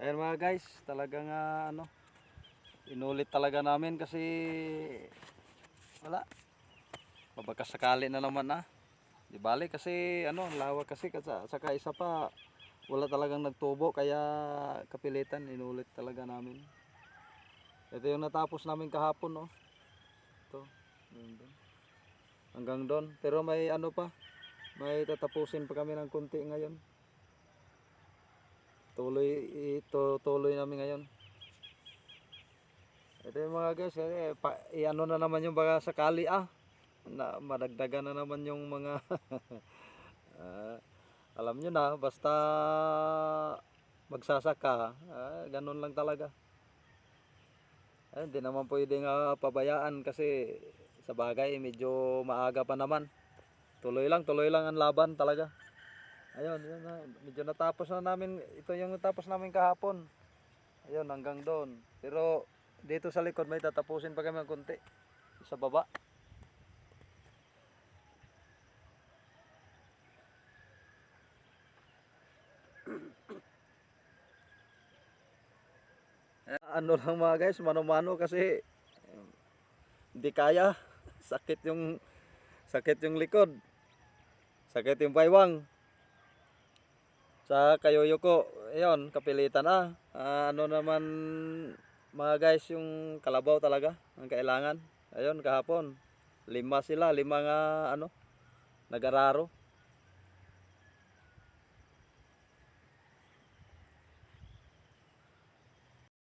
Ayan mga guys, talagang ano, inulit talaga namin kasi wala. Mabakas sakali na naman Di bali kasi ano, ang lawak kasi saka isa pa wala talagang nagtubo kaya kapilitan inulit talaga namin. Ito yung natapos namin kahapon, no. Ito, hanggang doon. Pero may ano pa, may tatapusin pa kami ng kunti ngayon. Tuloy namin ngayon. Ito yung mga guys, i-ano na naman yung baka sakali na madagdagan na naman yung mga alam nyo na, basta magsasaka, ganun lang talaga. Hindi naman pwedeng pabayaan kasi sa bagay medyo maaga pa naman. Tuloy lang ang laban talaga. Ayun, yun na, medyo natapos na namin, ito yung natapos namin kahapon. Ayun, hanggang doon. Pero dito sa likod may tatapusin pa kami ng konti sa baba. Ano lang mga guys, mano-mano kasi hindi kaya. Sakit yung likod. Sakit yung baywang. Sa Kayoyoko, ayun, kapilitan ano naman mga guys, yung kalabaw talaga ang kailangan. Ayun, kahapon, 5 sila, 5 ano, nagararo.